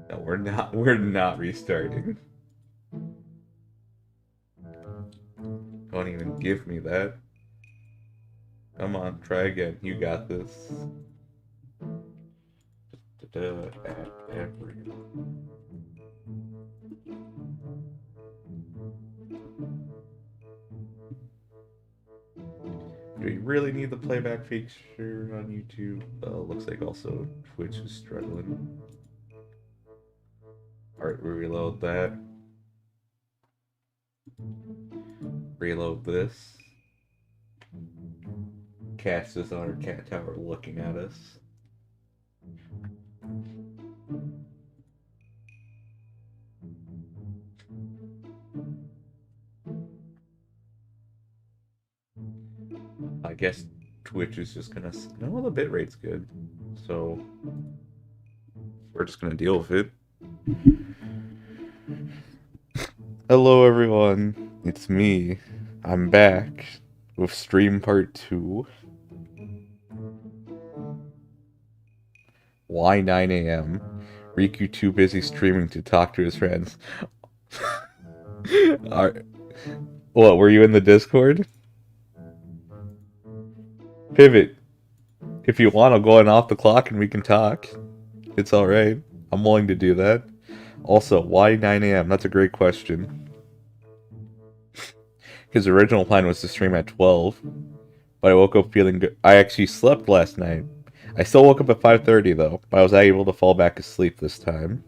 No, we're not. We're not restarting. Don't even give me that. Come on, try again. You got this. At every. Do you really need the playback feature on YouTube? Looks like also Twitch is struggling. Alright, we reload that. Reload this. Cast is on our cat tower looking at us. I guess Twitch is just gonna. No, the bitrate's good. So we're just gonna deal with it. Hello, everyone. It's me. I'm back with stream part 2. Why 9 a.m.? Rikku too busy streaming to talk to his friends. What, were you in the Discord? Pivot. If you want, I'll go on off the clock and we can talk. It's alright. I'm willing to do that. Also, why 9 a.m.? That's a great question. His original plan was to stream at 12, but I woke up feeling good. I actually slept last night. I still woke up at 5:30 though, but I was able to fall back asleep this time.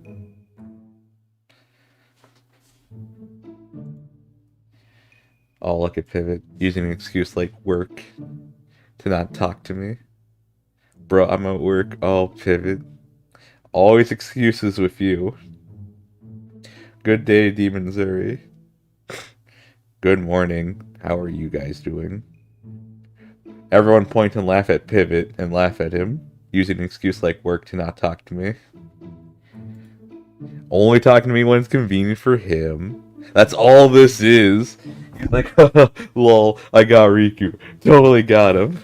Oh, look at Pivot, using an excuse like work to not talk to me. Bro, I'm at work. Oh, Pivot. Always excuses with you. Good day, Demon Zuri. Good morning. How are you guys doing? Everyone point and laugh at Pivot and laugh at him, using an excuse like work to not talk to me. Only talking to me when it's convenient for him. That's all this is. He's like, lol, I got Rikku. Totally got him.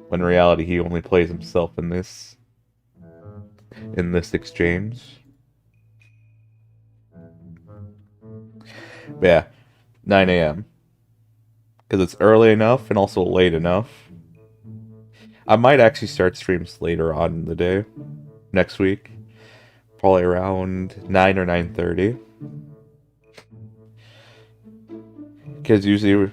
When in reality, he only plays himself in this exchange. But yeah, 9 a.m. Because it's early enough and also late enough. I might actually start streams later on in the day, next week. Probably around 9 or 9:30. Because usually,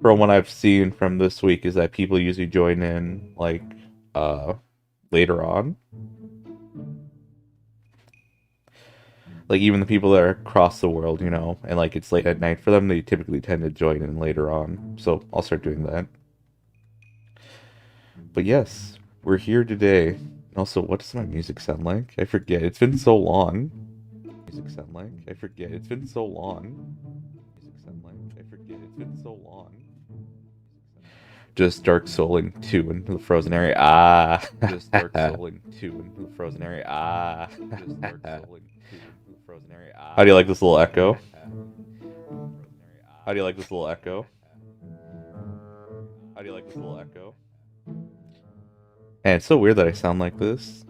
from what I've seen from this week, is that people usually join in, like, later on. Like, even the people that are across the world, you know, and, like, it's late at night for them, they typically tend to join in later on. So, I'll start doing that. But yes, we're here today. Also, what does my music sound like? I forget. It's been so long. Music sound like? I forget. It's been so long. Music sound like? I forget. It's been so long. Just Dark Souling 2 into the frozen area. Ah. Just Dark Souling 2 into the frozen area. Ah. Just Dark Souling 2 into the frozen area. Ah. How do you like this little echo? How do you like this little echo? How do you like this little echo? And it's so weird that I sound like this.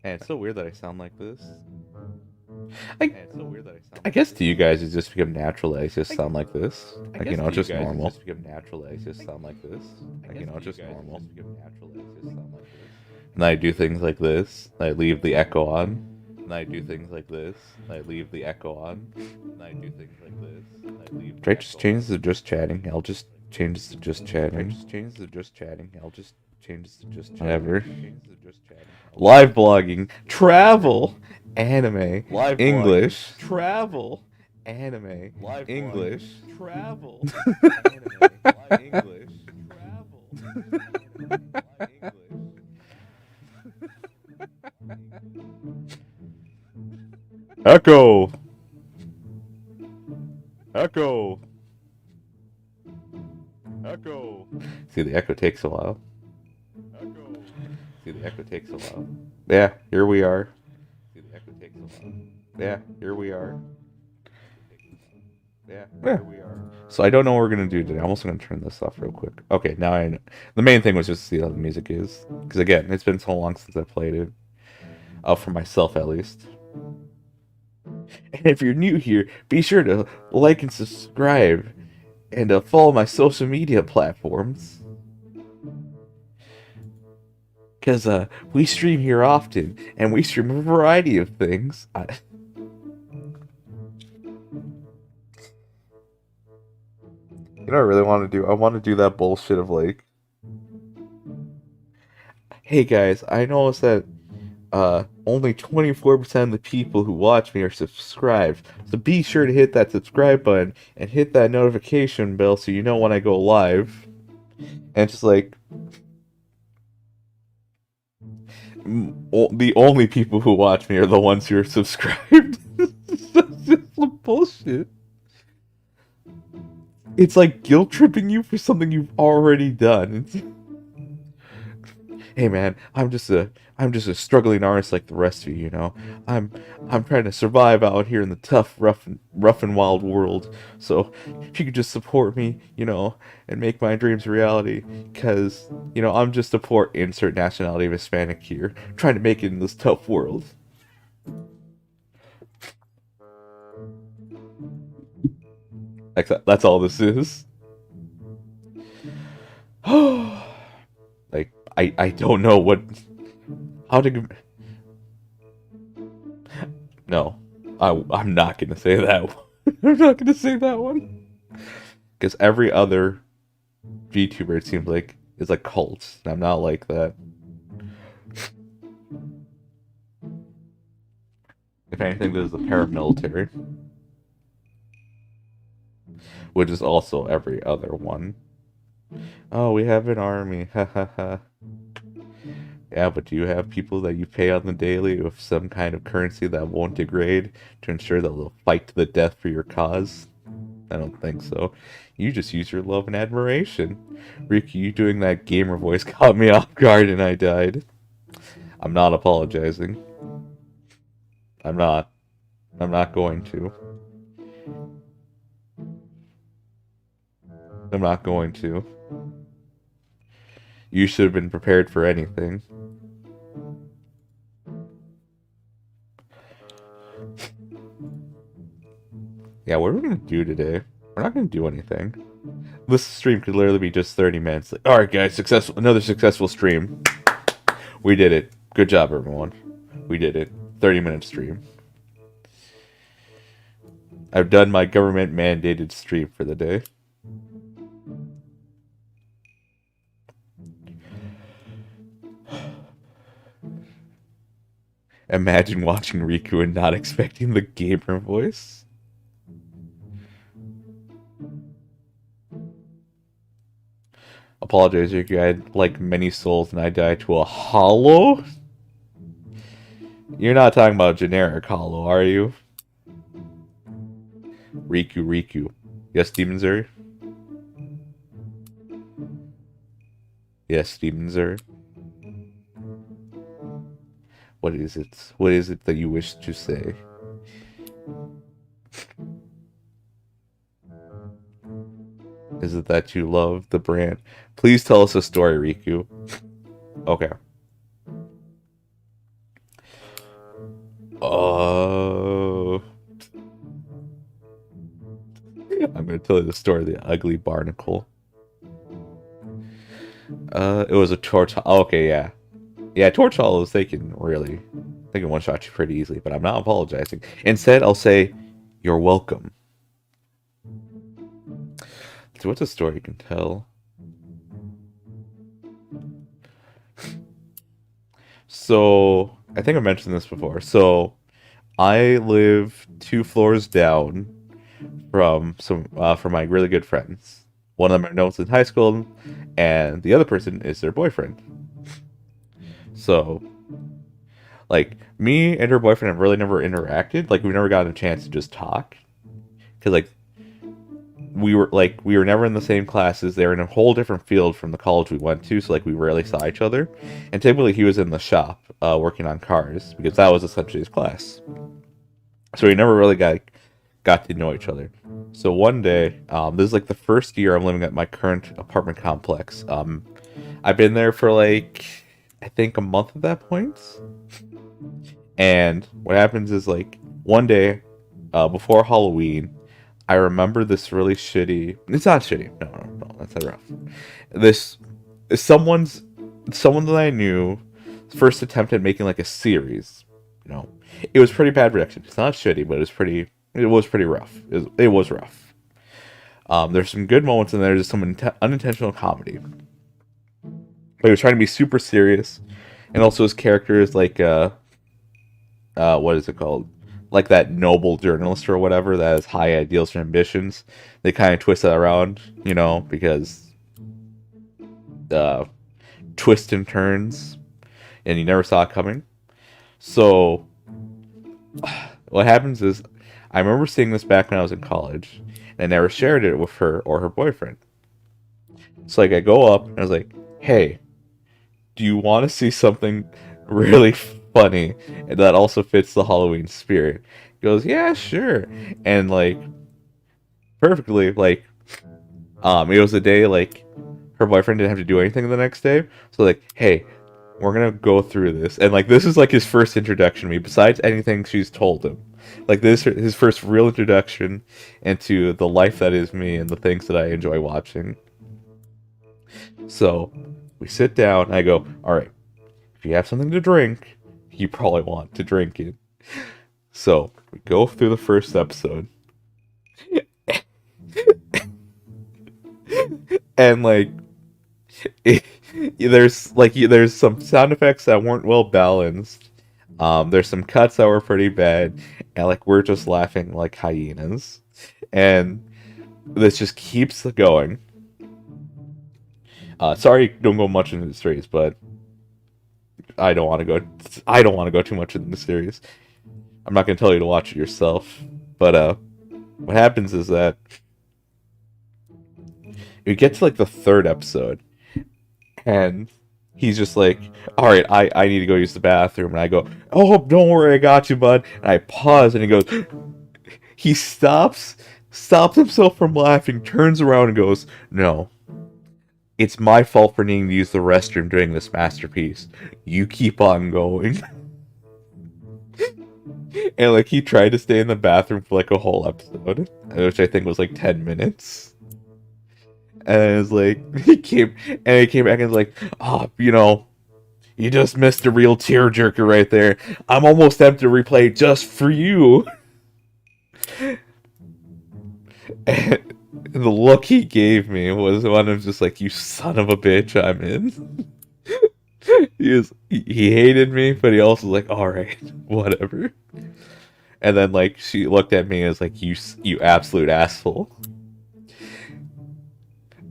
And it's so weird that I sound like this. I guess to you guys it just become natural that I just sound like this. Like, you know, just normal. Just become natural that I just sound like this. Like, you know, just normal. And I do things like this. I leave the echo on. And I do things like this. I leave the echo on. And I do things like this. I leave. Should I just change this to just chatting? I'll just change this to just chatting. Just change this to just chatting. I'll just change this to just chatting. Whatever. Live blogging, travel, anime, live English, blogging, travel, anime, live English, blogging, travel, anime, English, travel, Echo. Echo. Echo. See, the echo takes a while. See, the echo takes a while. Yeah, here we are. See, the echo takes a while. Yeah, here we are. Yeah, here we are. So I don't know what we're gonna do today. I'm also gonna turn this off real quick. Okay, now I know. The main thing was just to see how the music is, because again, it's been so long since I played it. For myself at least. And if you're new here, be sure to like and subscribe, and follow my social media platforms. Because we stream here often, and we stream a variety of things. You know what I really want to do? I want to do that bullshit of like, hey guys, I noticed that only 24% of the people who watch me are subscribed. So be sure to hit that subscribe button and hit that notification bell so you know when I go live. And just like, the only people who watch me are the ones who are subscribed. That's just some bullshit. It's like guilt tripping you for something you've already done. Hey man, I'm just a struggling artist like the rest of you, you know. I'm trying to survive out here in the tough, rough and wild world. So if you could just support me, you know, and make my dreams a reality, because you know I'm just a poor insert nationality of Hispanic here, trying to make it in this tough world. That's all this is. Like I don't know what how to. No, I'm not gonna say that one. I'm not gonna say that one. Because every other VTuber, it seems like, is a cult. And I'm not like that. If anything, this is the paramilitary. Which is also every other one. Oh, we have an army. Ha ha ha. Yeah, but do you have people that you pay on the daily with some kind of currency that won't degrade to ensure that they'll fight to the death for your cause? I don't think so. You just use your love and admiration. Rikku, you doing that gamer voice caught me off guard and I died. I'm not apologizing. I'm not. I'm not going to. I'm not going to. You should have been prepared for anything. Yeah, what are we gonna do today? We're not gonna do anything. This stream could literally be just 30 minutes. Like, alright guys, another successful stream. We did it. Good job, everyone. We did it. 30-minute stream. I've done my government-mandated stream for the day. Imagine watching Rikku and not expecting the gamer voice. Apologize, Rikku. I had like many souls and I died to a hollow? You're not talking about generic hollow, are you? Rikku. Yes, Demon Zer? Yes, Demon Zer? What is it? What is it that you wish to say? Is it that you love the brand? Please tell us a story, Rikku. Okay. I'm gonna tell you the story of the ugly barnacle. It was a torch. Oh, okay, yeah. Yeah, torch hollows, they can one-shot you pretty easily, but I'm not apologizing. Instead, I'll say, you're welcome. So what's a story you can tell? So, I think I mentioned this before. So, I live 2 floors down from my really good friends. One of them I know in high school, and the other person is their boyfriend. So, like, me and her boyfriend have really never interacted. Like, we've never gotten a chance to just talk. Because, like, we were never in the same classes. They were in a whole different field from the college we went to, so, like, we rarely saw each other. And typically he was in the shop, working on cars, because that was essentially his class. So we never really got got to know each other. So one day, this is like the first year I'm living at my current apartment complex. I've been there for like, I think a month at that point. And what happens is like one day, before Halloween, I remember this really shitty. It's not shitty. No, that's not rough. This someone's someone that I knew first attempt at making like a series. You know, it was pretty bad production. It's not shitty, but it was pretty rough. It was rough. There's some good moments in there. There's some unintentional comedy, but he was trying to be super serious, and also his character is like what is it called? Like that noble journalist or whatever that has high ideals and ambitions. They kind of twist that around, you know, because twists and turns, and you never saw it coming. So what happens is, I remember seeing this back when I was in college, and I never shared it with her or her boyfriend. So like I go up and I was like, "Hey, do you want to see something really funny and that also fits the Halloween spirit?" He goes, "Yeah, sure." And like perfectly, like it was a day like her boyfriend didn't have to do anything the next day. So like, "Hey, we're gonna go through this." And like this is like his first introduction to me, besides anything she's told him. Like this is his first real introduction into the life that is me and the things that I enjoy watching. So we sit down and I go, "Alright, if you have something to drink, you probably want to drink it." So we go through the first episode. And like there's some sound effects that weren't well balanced. There's some cuts that were pretty bad, and like we're just laughing like hyenas. And this just keeps going. Sorry, don't go much into the series, but I don't want to go. I don't want to go too much into the series. I'm not gonna tell you to watch it yourself. But what happens is that you get to like the third episode, and he's just like, "All right, I need to go use the bathroom." And I go, "Oh, don't worry, I got you, bud." And I pause, and he goes, he stops himself from laughing, turns around, and goes, "No. It's my fault for needing to use the restroom during this masterpiece. You keep on going." And like he tried to stay in the bathroom for like a whole episode, which I think was like 10 minutes. And it was like he came back and was like, "Oh, you know, you just missed a real tearjerker right there. I'm almost tempted to replay just for you." And the look he gave me was one of just like, "You son of a bitch, I'm in." He hated me, but he also was like, "All right, whatever." And then like she looked at me and was like, "You absolute asshole."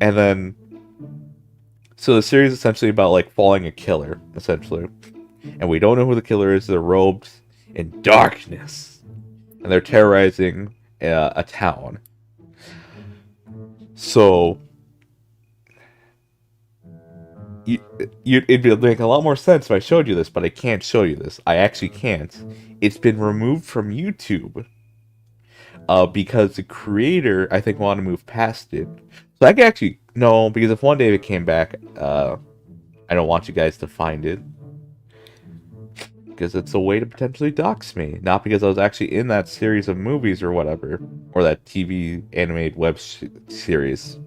And then so the series is essentially about like following a killer, essentially. And we don't know who the killer is. They're robed in darkness, and they're terrorizing a town. So it'd make a lot more sense if I showed you this, but I can't show you this. I actually can't. It's been removed from YouTube because the creator, I think, wanted to move past it. So I can actually no, because if one day it came back, I don't want you guys to find it, because it's a way to potentially dox me. Not because I was actually in that series of movies or whatever, or that TV animated web series,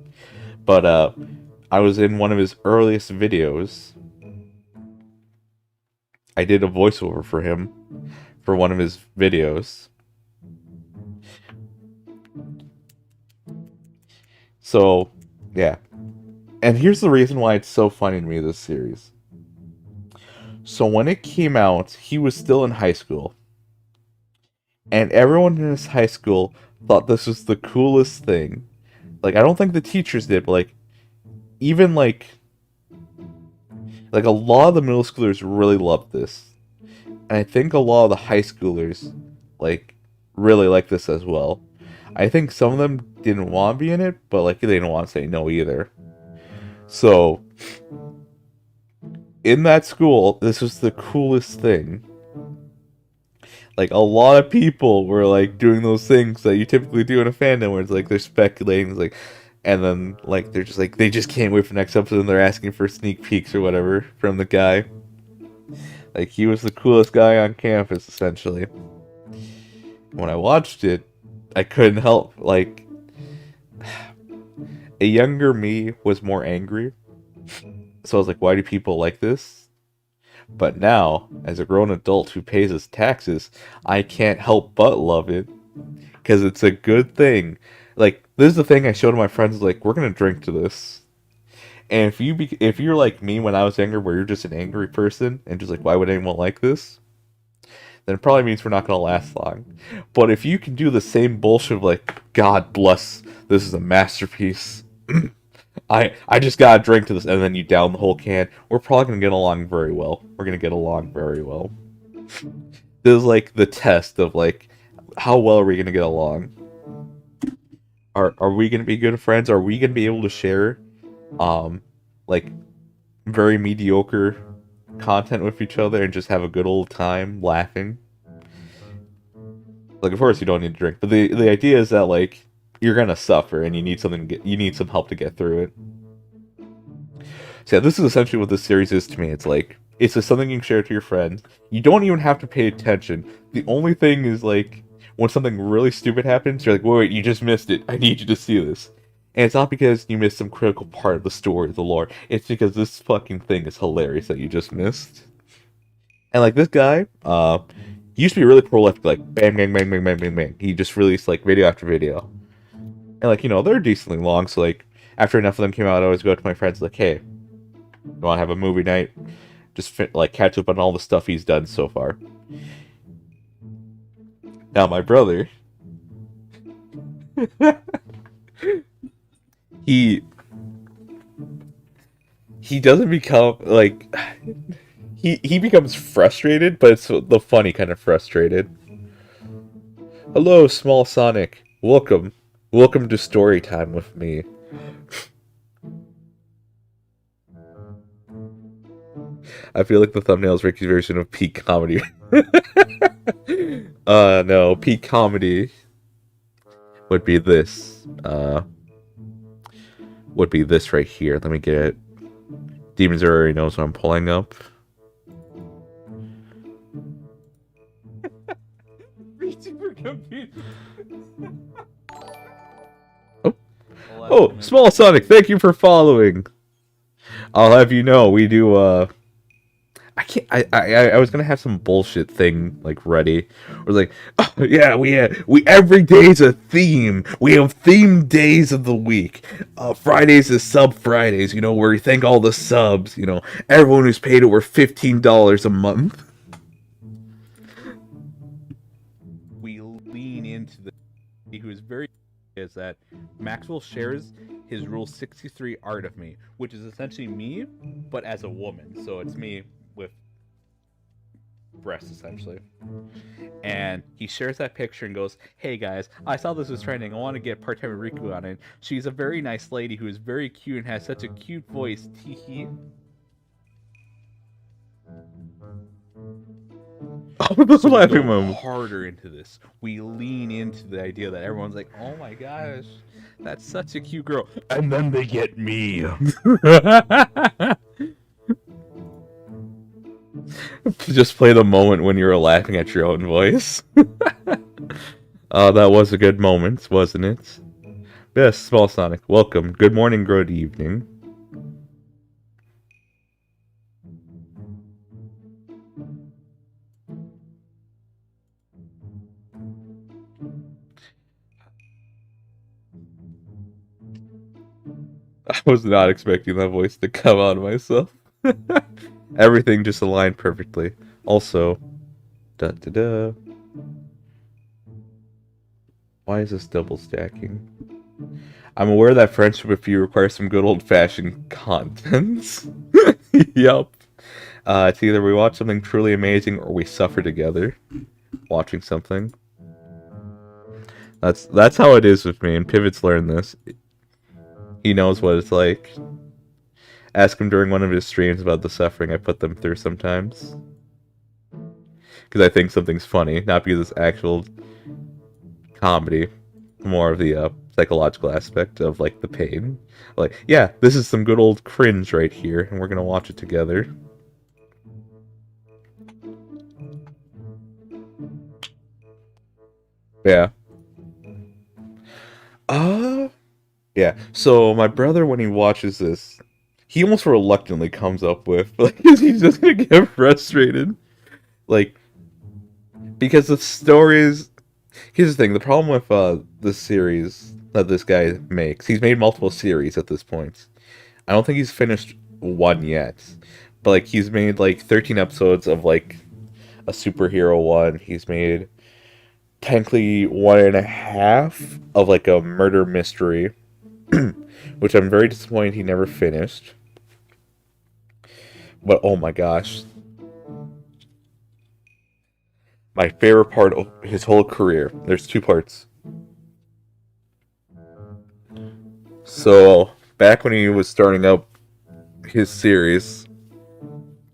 but I was in one of his earliest videos. I did a voiceover for him for one of his videos. So, yeah. And here's the reason why it's so funny to me, this series. So when it came out, he was still in high school. And everyone in his high school thought this was the coolest thing. Like, I don't think the teachers did, but like, even like a lot of the middle schoolers really loved this. And I think a lot of the high schoolers, like, really like this as well. I think some of them didn't want to be in it, but, like, they didn't want to say no either. So, in that school, this was the coolest thing. like a lot of people were like doing those things that you typically do in a fandom where it's like they're speculating, it's like, and then like they're just like they just can't wait for the next episode and they're asking for sneak peeks or whatever from the guy. Like he was the coolest guy on campus essentially. When I watched it, I couldn't help like a younger me was more angry. So I was like, why do people like this? But now, as a grown adult who pays his taxes, I can't help but love it. Because it's a good thing. Like, this is the thing I showed my friends, like, we're going to drink to this. And if you're like me when I was younger, where you're just an angry person, and just like, why would anyone like this? Then it probably means we're not going to last long. But if you can do the same bullshit of like, God bless, this is a masterpiece. I just gotta drink to this, and then you down the whole can. We're probably gonna get along very well. We're gonna get along very well. This is like the test of like, how well are we gonna get along? Are we gonna be good friends? Are we gonna be able to share, like, very mediocre content with each other and just have a good old time laughing? Like, of course you don't need to drink, but the idea is that like you're gonna suffer and you need you need some help to get through it. So yeah, this is essentially what this series is to me. It's like, it's just something you can share to your friends. You don't even have to pay attention. The only thing is like, when something really stupid happens, you're like, wait, you just missed it. I need you to see this. And it's not because you missed some critical part of the story, the lore. It's because this fucking thing is hilarious that you just missed. And like this guy, he used to be really prolific, like bang, bang, bang, bang, bang, bang, bang. He just released like video after video. And like, you know, they're decently long, so like, after enough of them came out, I always go to my friends like, hey, you want to have a movie night? Just like catch up on all the stuff he's done so far. Now my brother, he doesn't become like he becomes frustrated, but it's the funny kind of frustrated. Hello, small Sonic. Welcome to story time with me. I feel like the thumbnail is Ricky's version of peak comedy. No, peak comedy would be this. Would be this right here. Let me get it. Demons already knows what I'm pulling up. Oh, Small Sonic, thank you for following. I'll have you know, we do, I was gonna have some bullshit thing, like, ready. We're like, oh, yeah, we every day's a theme. We have themed days of the week. Fridays is Sub Fridays, you know, where we thank all the subs, you know, everyone who's paid over $15 a month. We lean into the who is very is that Maxwell shares his Rule 63 art of me, which is essentially me, but as a woman. So it's me with breasts, essentially. And he shares that picture and goes, hey guys, I saw this was trending. I want to get part-time Rikku on it. She's a very nice lady who is very cute and has such a cute voice. Teehee. So we go harder into this. We lean into the idea that everyone's like, oh my gosh, that's such a cute girl. And then they get me. Just play the moment when you're laughing at your own voice. That was a good moment, wasn't it? Yes, Small Sonic, welcome. Good morning, good evening. I was not expecting that voice to come out of myself. Everything just aligned perfectly. Also, da-da-da. Why is this double stacking? I'm aware that friendship with you requires some good old-fashioned content. Yup. It's either we watch something truly amazing or we suffer together watching something. That's how it is with me, and Pivot's learned this. He knows what it's like. Ask him during one of his streams about the suffering I put them through sometimes. because I think something's funny, not because it's actual comedy. More of the psychological aspect of like the pain. Like, yeah, this is some good old cringe right here, and we're gonna watch it together. Yeah. Uh yeah. So my brother, when he watches this, he almost reluctantly comes up with like he's just gonna get frustrated. Like because the stories here's the thing, the problem with this series that this guy makes, he's made multiple series at this point. I don't think he's finished one yet. But like he's made like 13 episodes of like a superhero one. He's made technically one and a half of like a murder mystery, which I'm very disappointed he never finished. But oh my gosh, my favorite part of his whole career. There's two parts. So back when he was starting up his series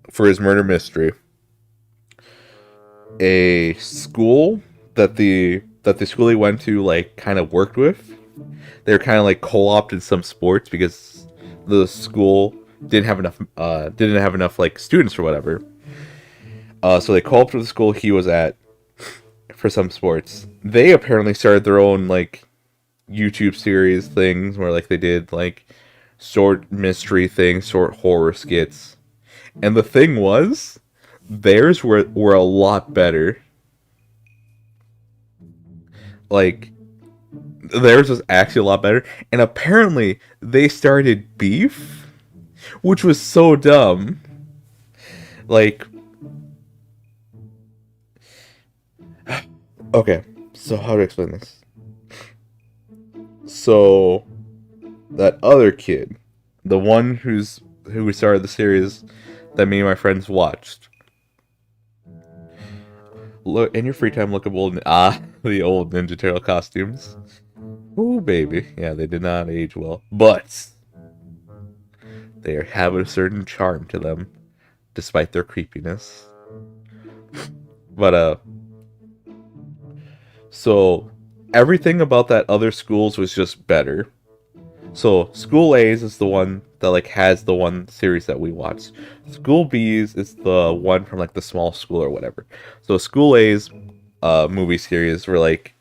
for his murder mystery, a school that the school he went to like kind of worked with, they were kind of like co-opted some sports because the school didn't have enough like students or whatever. So they co-opted the school he was at for some sports. They apparently started their own like YouTube series things where like they did like short mystery things, short horror skits. And the thing was, theirs were a lot better. Like theirs was actually a lot better. And apparently they started beef, which was so dumb. Like okay, so how to explain this? So that other kid, the one who we started the series that me and my friends watched. Look in your free time, look up the old Ninja Turtle costumes. Ooh, baby, yeah, they did not age well, but they have a certain charm to them, despite their creepiness. But so everything about that other schools was just better. So School A's is the one that like has the one series that we watched. School B's is the one from like the small school or whatever. So School A's movie series were like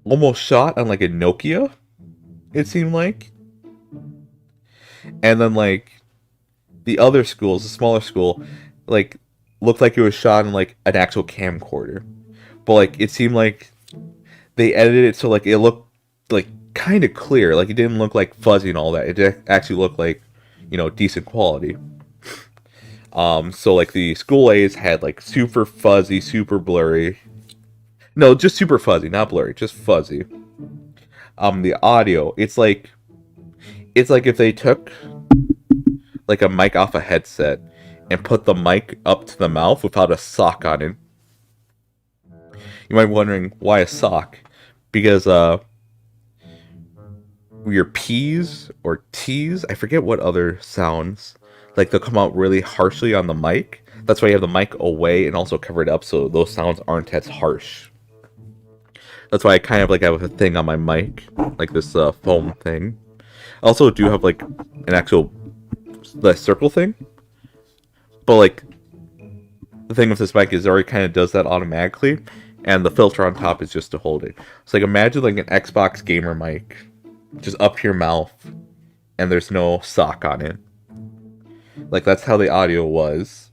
almost shot on like a Nokia, it seemed like. And then like the other schools, the smaller school, like looked like it was shot in like an actual camcorder. But like it seemed like they edited it so like it looked like kind of clear. Like it didn't look like fuzzy and all that. It actually looked like, you know, decent quality. So like the School A's had like super fuzzy, super blurry. No, just super fuzzy, not blurry, just fuzzy. The audio, it's like if they took like a mic off a headset and put the mic up to the mouth without a sock on it. You might be wondering why a sock? Because your P's or T's, I forget what other sounds, like they'll come out really harshly on the mic. That's why you have the mic away and also cover it up so those sounds aren't as harsh. That's why I kind of like have a thing on my mic, like this foam thing. I also do have like an actual the circle thing, but like the thing with this mic is it already kind of does that automatically, and the filter on top is just to hold it. So like imagine like an Xbox gamer mic, just up your mouth, and there's no sock on it. Like that's how the audio was.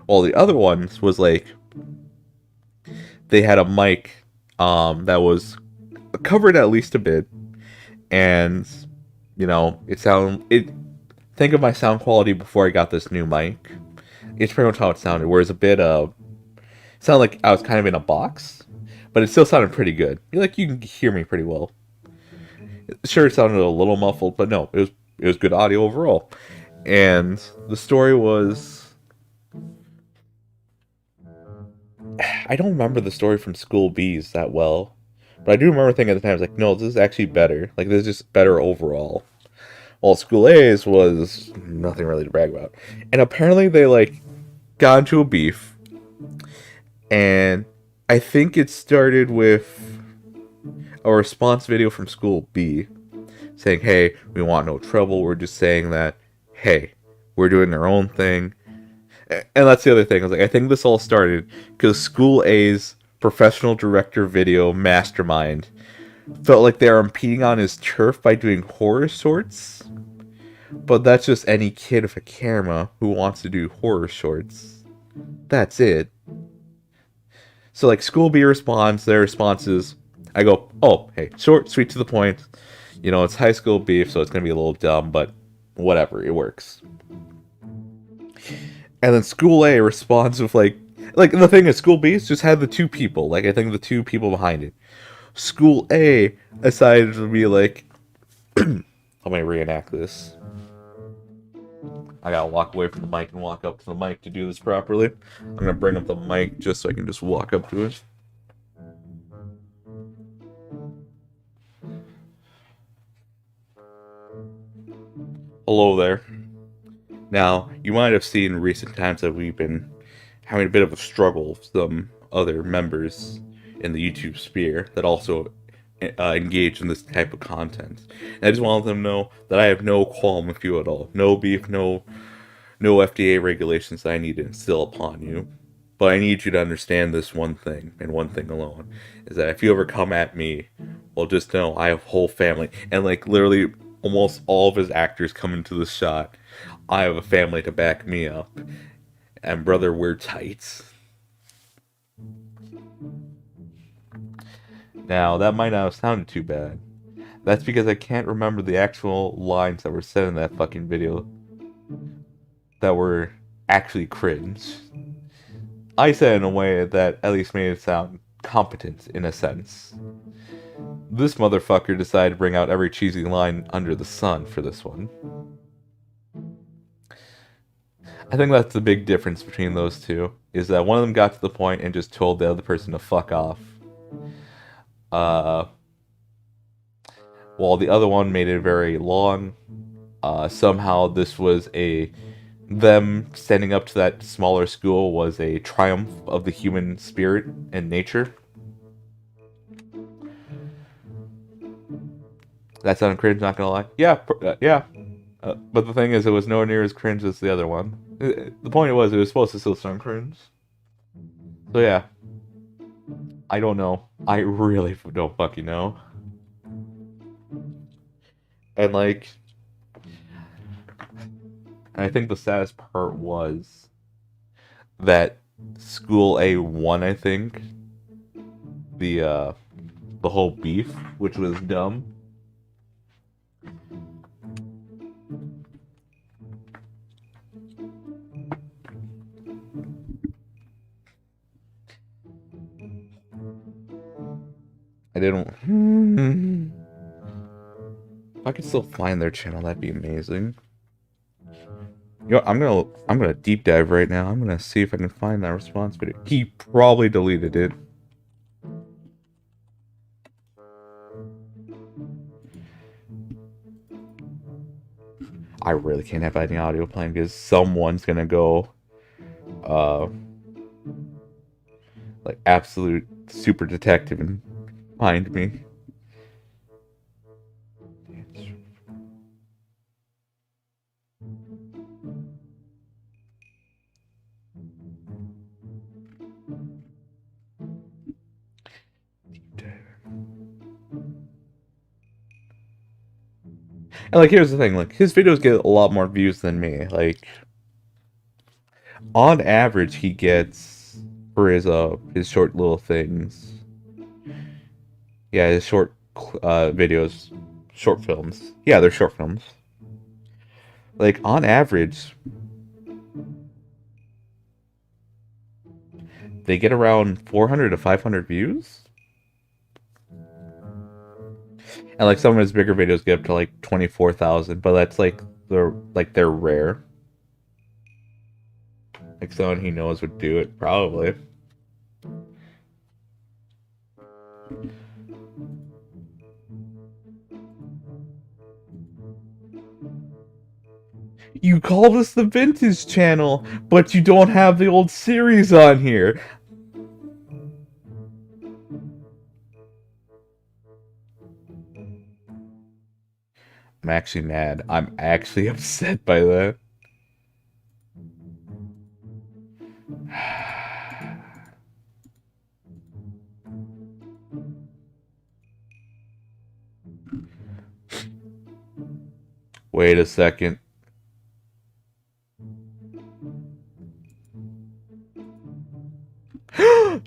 Well, the other ones was like they had a mic that was covered at least a bit, and you know it. Think of my sound quality before I got this new mic. It's pretty much how it sounded. Whereas a bit sounded like I was kind of in a box, but it still sounded pretty good. Like you can hear me pretty well. Sure, it sounded a little muffled, but no, it was good audio overall. And the story was, I don't remember the story from School B's that well, but I do remember thinking at the time, I was like, no, this is actually better. Like this is just better overall. Well, School A's was nothing really to brag about, and apparently they like got into a beef, and I think it started with a response video from School B saying, hey, we want no trouble. We're just saying that, hey, we're doing our own thing. And that's the other thing. I think this all started because School A's professional director video mastermind felt like they were impeding on his turf by doing horror shorts. But that's just any kid with a camera who wants to do horror shorts. That's it. So like School B responds, their response is, I go, oh, hey, short, sweet, to the point. You know, it's high school beef, so it's going to be a little dumb, but whatever, it works. And then School A responds with like the thing is, School B just had the two people, like I think the two people behind it. School A decided to be like, let me reenact this. I gotta walk away from the mic and walk up to the mic to do this properly. I'm gonna bring up the mic just so I can just walk up to it. Hello there. Now, you might have seen in recent times that we've been having a bit of a struggle with some other members in the YouTube sphere that also engage in this type of content. And I just wanted them to know that I have no qualm with you at all. No beef, no FDA regulations that I need to instill upon you. But I need you to understand this one thing, and one thing alone, is that if you ever come at me, well, just know I have a whole family. And like literally almost all of his actors come into the shot. I have a family to back me up. And brother, we're tight. Now, that might not have sounded too bad. That's because I can't remember the actual lines that were said in that fucking video that were actually cringe. I said it in a way that at least made it sound competent in a sense. This motherfucker decided to bring out every cheesy line under the sun for this one. I think that's the big difference between those two, is that one of them got to the point and just told the other person to fuck off. While the other one made it very long. Somehow this was them standing up to that smaller school was a triumph of the human spirit and nature. That sounded cringe, not gonna lie. Yeah, yeah. But the thing is, it was nowhere near as cringe as the other one. The point was, it was supposed to still sound cringe. So yeah. I don't know. I really don't fucking know. And like, I think the saddest part was that School A won, I think, the whole beef, which was dumb. I didn't. If I could still find their channel, that'd be amazing. You know, I'm gonna deep dive right now. I'm gonna see if I can find that response video. He probably deleted it. I really can't have any audio playing because someone's gonna go like absolute super detective and find me. And like, here's the thing, like, his videos get a lot more views than me. Like, on average, he gets for his short little things. Yeah, his short videos, short films. Yeah, they're short films. Like, on average, they get around 400 to 500 views. And like some of his bigger videos get up to like 24,000, but that's like they're rare. Like someone he knows would do it, probably. You call this the vintage channel, but you don't have the old series on here. I'm actually mad. I'm actually upset by that. Wait a second.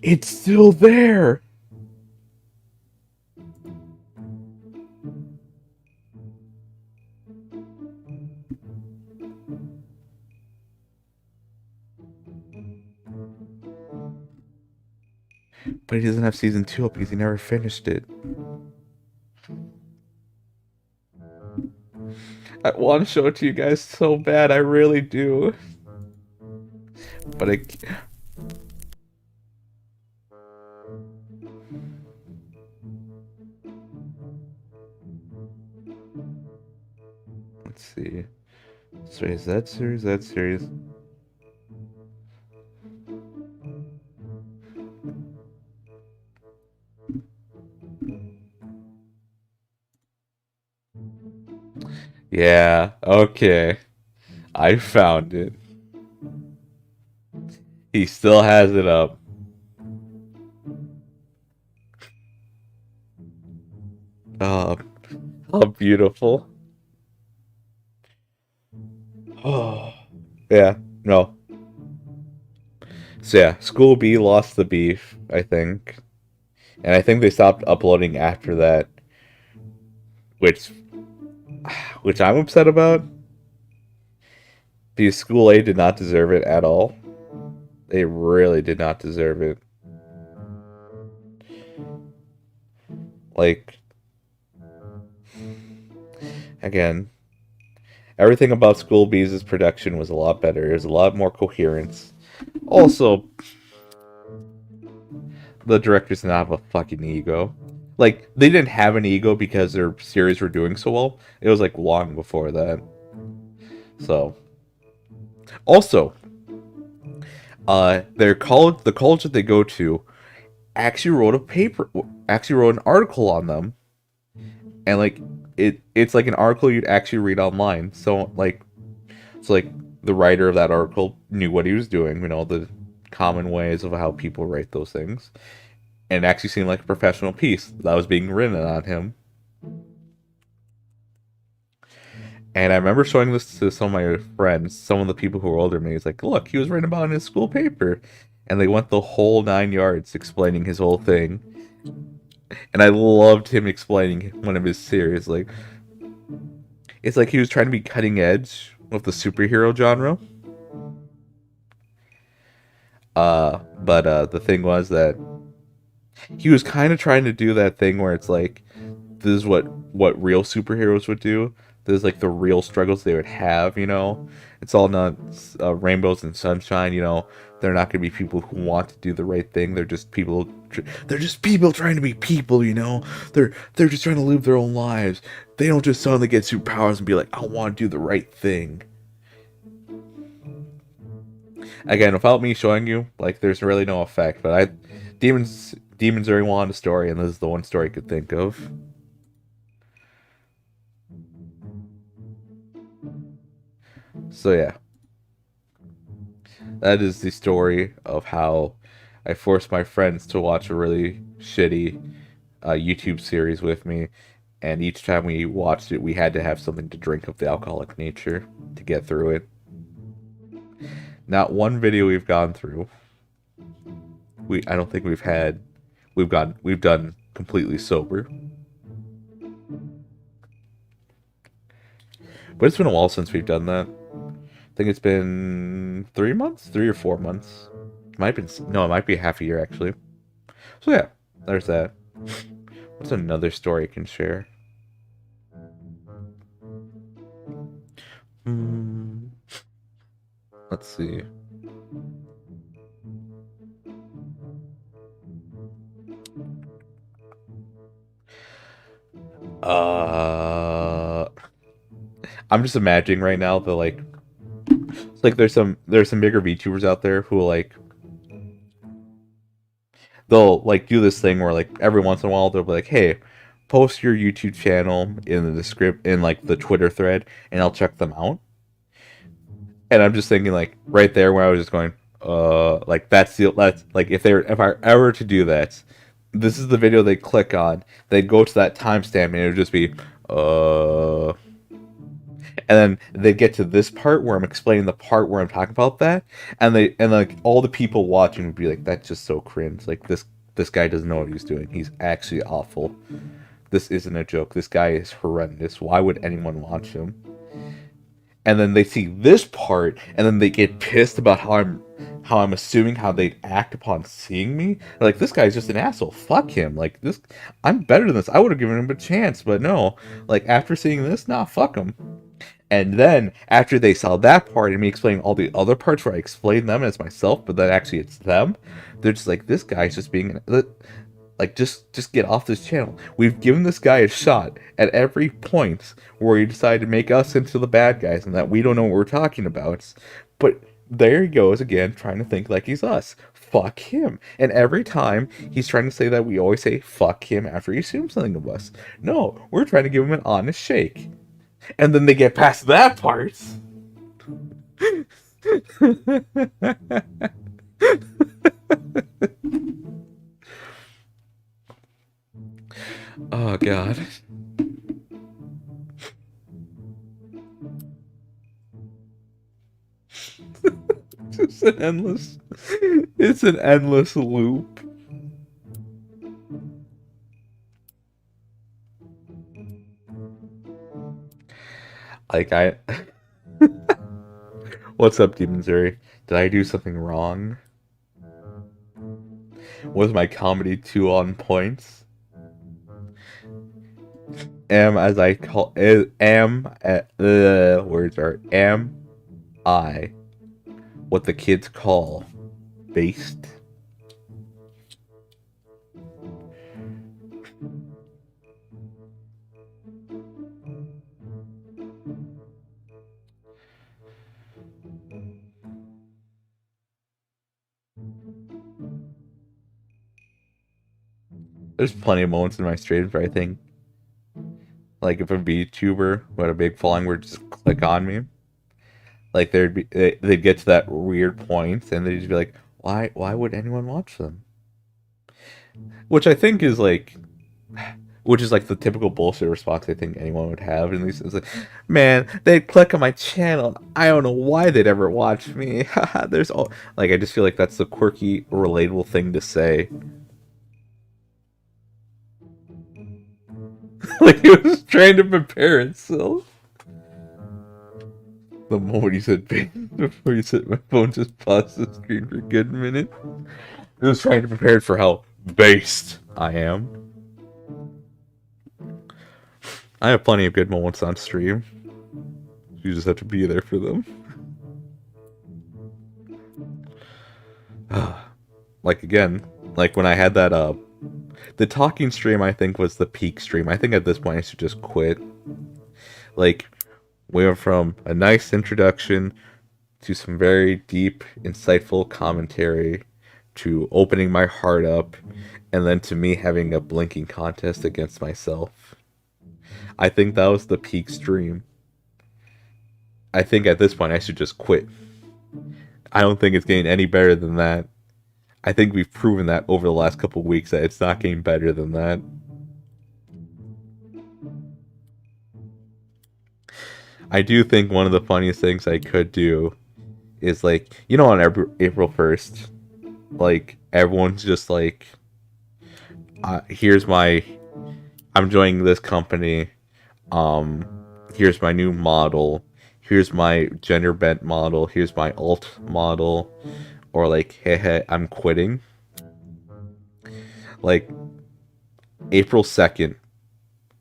It's still there! But he doesn't have season 2 up because he never finished it. I want to show it to you guys so bad, I really do. But I... Let's see. So is that series, that series? Yeah, okay. I found it. He still has it up. Oh, how beautiful. Oh, yeah, no. So yeah, School B lost the beef, I think. And I think they stopped uploading after that. Which I'm upset about. Because School A did not deserve it at all. They really did not deserve it. Like, again, everything about School B's production was a lot better. There's a lot more coherence. Also, the directors did not have a fucking ego. Like, they didn't have an ego because their series were doing so well. It was like long before that. So, also, the college that they go to, actually wrote an article on them, and like it's like an article you'd actually read online. So like the writer of that article knew what he was doing, the common ways of how people write those things, and it actually seemed like a professional piece that was being written on him. And I remember showing this to some of my friends, some of the people who were older than me. It's like, look, he was written about in his school paper. And they went the whole 9 yards explaining his whole thing. And I loved him explaining one of his series. Like, it's like he was trying to be cutting edge with the superhero genre. But the thing was that he was kind of trying to do that thing where it's like, this is what real superheroes would do. This is like the real struggles they would have. It's all not rainbows and sunshine. They're not going to be people who want to do the right thing. They're just people. They're just people trying to be people. They're just trying to live their own lives. They don't just suddenly get superpowers and be like, I want to do the right thing. Again, without me showing you, like, there's really no effect. But Demons already wanted a story, and this is the one story I could think of. So yeah, that is the story of how I forced my friends to watch a really shitty YouTube series with me, and each time we watched it, we had to have something to drink of the alcoholic nature to get through it. Not one video we've gone through. I don't think we've done completely sober. But it's been a while since we've done that. I think it's been 3 months, 3 or 4 months. It might be half a year actually. So yeah, there's that. What's another story I can share? Let's see. I'm just imagining right now the It's like there's some bigger VTubers out there who like they'll like do this thing where like every once in a while they'll be like, hey, post your YouTube channel in the script in like the Twitter thread, and I'll check them out. And I'm just thinking like right there where I was just going, like that's like if I ever to do that, this is the video they click on. They go to that timestamp and it would just be uh and then they get to this part where I'm explaining the part where I'm talking about that, and like all the people watching would be like, "That's just so cringe. Like this guy doesn't know what he's doing. He's actually awful. This isn't a joke. This guy is horrendous. Why would anyone watch him?" And then they see this part, and then they get pissed about how I'm assuming how they'd act upon seeing me. They're like, this guy's just an asshole. Fuck him. Like this, I'm better than this. I would have given him a chance, but no. Like after seeing this, nah, fuck him. And then after they saw that part and me explaining all the other parts where I explained them as myself, but then actually it's them, they're just like, this guy's just being like just get off this channel. We've given this guy a shot at every point where he decided to make us into the bad guys and that we don't know what we're talking about. But there he goes again, trying to think like he's us. Fuck him. And every time he's trying to say that, we always say fuck him after he assumes something of us. No, we're trying to give him an honest shake. And then they get past that part. Oh god. It's an endless it's an endless loop. Like I What's up, Demon Zuri? Did I do something wrong? Was my comedy too on point? Am as I call am words are am I what the kids call based? There's plenty of moments in my streams where I think, like, if a VTuber who had a big following would just click on me, like they'd get to that weird point and they'd just be like, why would anyone watch them? Which I think is like, which is like the typical bullshit response I think anyone would have. And it's like, man, they'd click on my channel. I don't know why they'd ever watch me. There's all like, I just feel like that's the quirky, relatable thing to say. Like he was trying to prepare itself. The moment you said before you said my phone just paused the screen for a good minute. It was trying to prepare it for how based I am. I have plenty of good moments on stream. You just have to be there for them. Like again, like when I had that the talking stream I think was the peak stream. I think at this point I should just quit. Like we went from a nice introduction to some very deep, insightful commentary to opening my heart up and then to me having a blinking contest against myself. I think that was the peak stream. I think at this point I should just quit. I don't think it's getting any better than that. I think we've proven that over the last couple of weeks that it's not getting better than that. I do think one of the funniest things I could do is like, you know, on April 1st, like everyone's just like, here's my, I'm joining this company, here's my new model, here's my gender bent model, here's my alt model, or like, hey, I'm quitting. Like, April 2nd,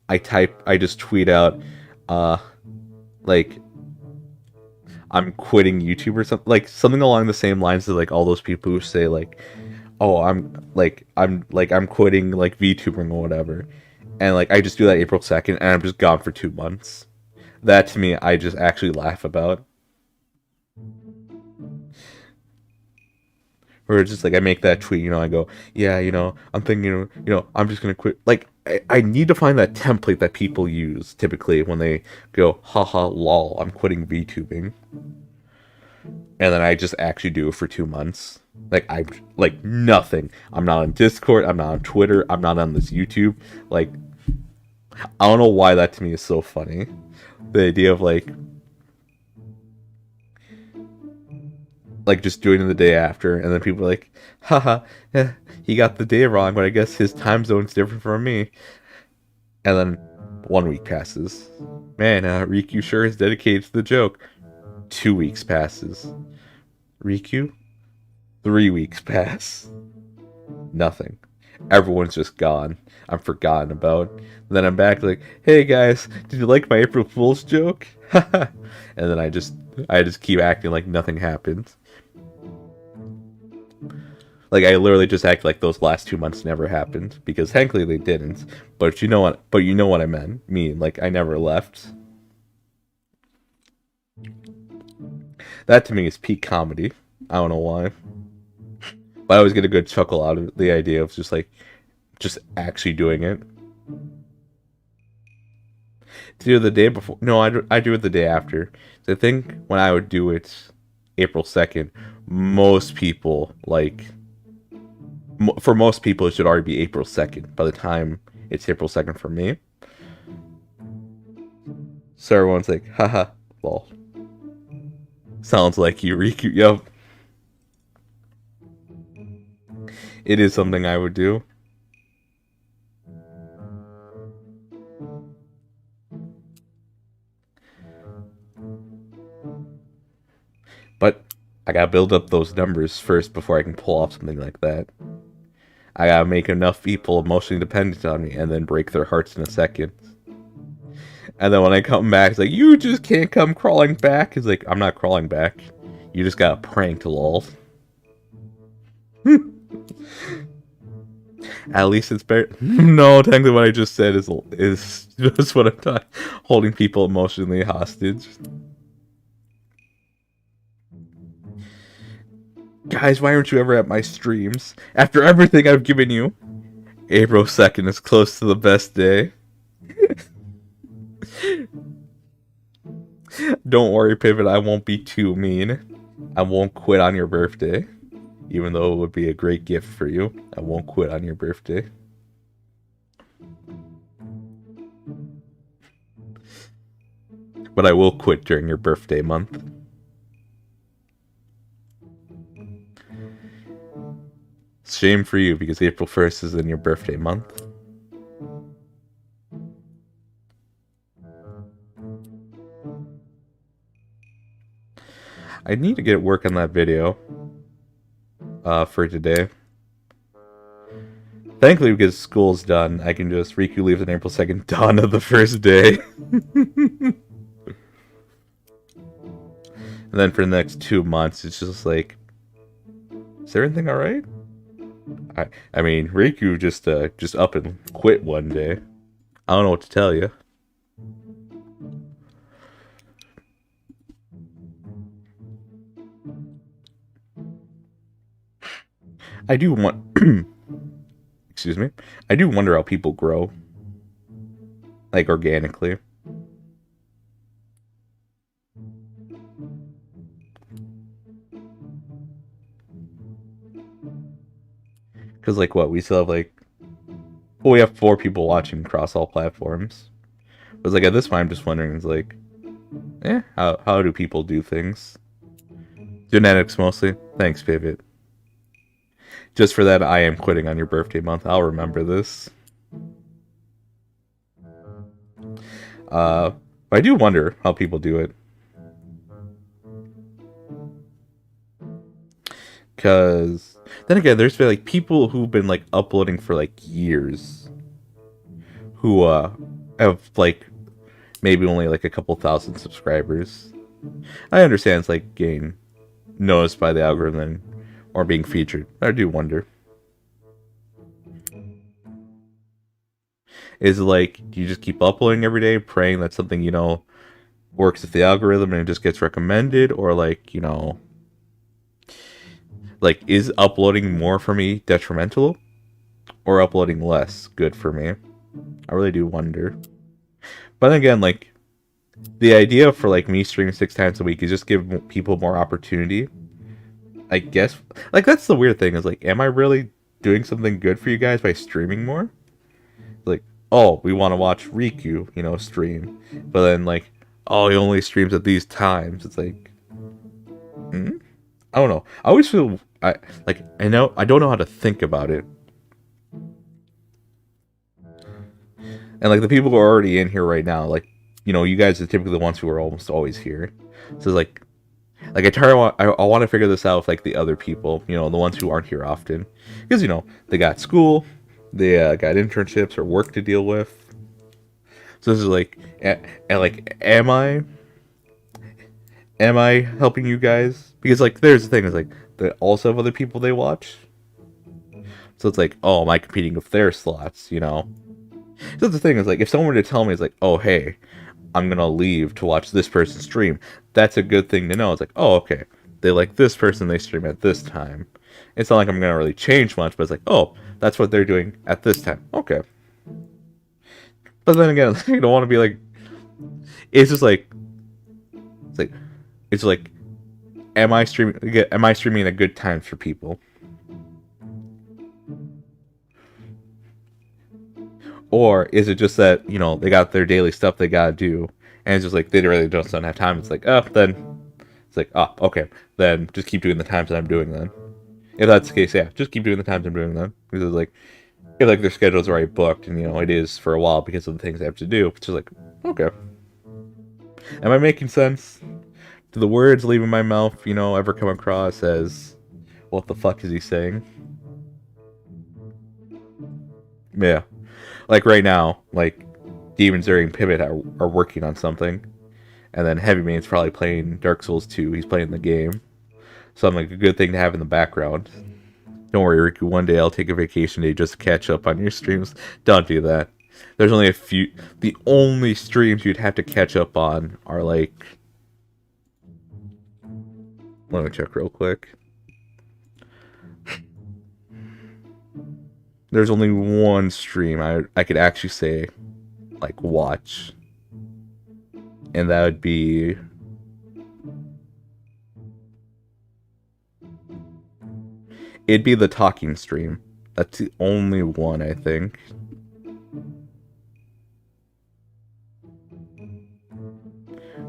I just tweet out, like, I'm quitting YouTube or something, like something along the same lines as like all those people who say like, oh, I'm quitting like VTubing or whatever, and like I just do that April 2nd and I'm just gone for 2 months. That to me, I just actually laugh about. Or it's just like I make that tweet, I go, yeah, I'm thinking, I'm just gonna quit. Like I need to find that template that people use typically when they go, haha, lol, I'm quitting VTubing, and then I just actually do it for 2 months. Like I'm like nothing. I'm not on Discord. I'm not on Twitter. I'm not on this YouTube. Like I don't know why that to me is so funny. The idea of like just doing it the day after, and then people are like, haha, yeah, he got the day wrong, but I guess his time zone's different from me. And then 1 week passes. Man, Rikku sure is dedicated to the joke. 2 weeks passes. Rikku? 3 weeks pass. Nothing. Everyone's just gone. I'm forgotten about. And then I'm back like, hey guys, did you like my April Fool's joke? And then I just keep acting like nothing happened. Like I literally just act like those last 2 months never happened because thankfully they didn't. But you know what? But you know what I mean, like I never left. That to me is peak comedy. I don't know why, but I always get a good chuckle out of the idea of just actually doing it. To do it the day before? No, I do it the day after. So I think when I would do it, April 2nd, most people for most people, it should already be April 2nd by the time it's April 2nd for me. So everyone's like, haha, lol. Sounds like you, Rikku. Yup. It is something I would do. But I gotta build up those numbers first before I can pull off something like that. I gotta make enough people emotionally dependent on me and then break their hearts in a second. And then when I come back, it's like, you just can't come crawling back. It's like, I'm not crawling back. You just got pranked, lol. At least it's better. No, technically what I just said is just what I'm talking. Holding people emotionally hostage. Guys, why aren't you ever at my streams? After everything I've given you. April 2nd is close to the best day. Don't worry, Pivot, I won't be too mean. I won't quit on your birthday. Even though it would be a great gift for you. I won't quit on your birthday. But I will quit during your birthday month. Shame for you, because April 1st is in your birthday month. I need to get work on that video for today. Thankfully, because school's done, I can just Rikku leaves on April 2nd, dawn of the first day. And then for the next 2 months, it's just like, is everything alright? I mean, Rikku just up and quit one day. I don't know what to tell you. I do want... Excuse me. I do wonder how people grow. Like, organically. Because, like, what? We still have, like... Well, we have 4 people watching across all platforms. But, it's like, at this point, I'm just wondering, it's like... how do people do things? Genetics, mostly. Thanks, Pivot. Just for that, I am quitting on your birthday month. I'll remember this. I do wonder how people do it. Because, then again, there's been, like, people who've been, like, uploading for, like, years. Who, have, like, maybe only, like, a couple thousand subscribers. I understand it's, like, getting noticed by the algorithm or being featured. I do wonder. Is it like, do you just keep uploading every day, praying that something, works with the algorithm and it just gets recommended, or like, you know, like is uploading more for me detrimental or uploading less good for me? I really do wonder. But then again, like the idea for like me streaming 6 times a week is just give people more opportunity. I guess like that's the weird thing is like, am I really doing something good for you guys by streaming more? Like, oh, we want to watch Rikku, you know, stream, but then like, oh, he only streams at these times. It's like, hmm? I don't know. I always feel I know I don't know how to think about it. And like the people who are already in here right now, like, you know, you guys are typically the ones who are almost always here. So it's like I want to figure this out with like the other people, you know, the ones who aren't here often, because you know they got school, they got internships or work to deal with. So this is like, and like, am I helping you guys? Because like, there's the thing is like, they also have other people they watch. So it's like, oh, am I competing with their slots? You know. So the thing is like, if someone were to tell me, it's like, oh, hey, I'm gonna leave to watch this person stream. That's a good thing to know. It's like, oh, okay, they like this person, they stream at this time. It's not like I'm gonna really change much, but it's like, oh, that's what they're doing at this time. Okay. But then again, I don't want to be like, it's just like, it's like, it's like, am I streaming? Am I streaming at good times for people? Or is it just that, you know, they got their daily stuff they gotta do, and it's just like they really just don't have time? It's like, oh, then it's like, oh, okay, then just keep doing the times that I'm doing then. If that's the case, yeah, just keep doing the times I'm doing then. Because it's like, if like their schedule's already booked, and you know it is for a while because of the things they have to do, it's just like, okay, am I making sense? Do the words leaving my mouth, you know, ever come across as, what the fuck is he saying? Yeah, like right now, like Demons during Pivot are working on something, and then Heavy Main's probably playing Dark Souls 2. He's playing the game, so I'm like a good thing to have in the background. Don't worry, Rikku. One day I'll take a vacation day just to catch up on your streams. Don't do that. There's only a few. The only streams you'd have to catch up on are like. Let me check real quick. There's only one stream I could actually say, like, watch. And that would be. It'd be the talking stream. That's the only one, I think.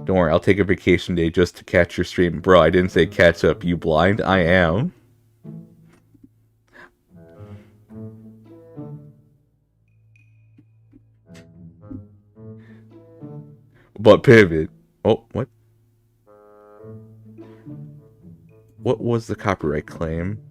Don't worry, I'll take a vacation day just to catch your stream. Bro, I didn't say catch up, you blind? I am. But Pivot. Oh, what? What was the copyright claim?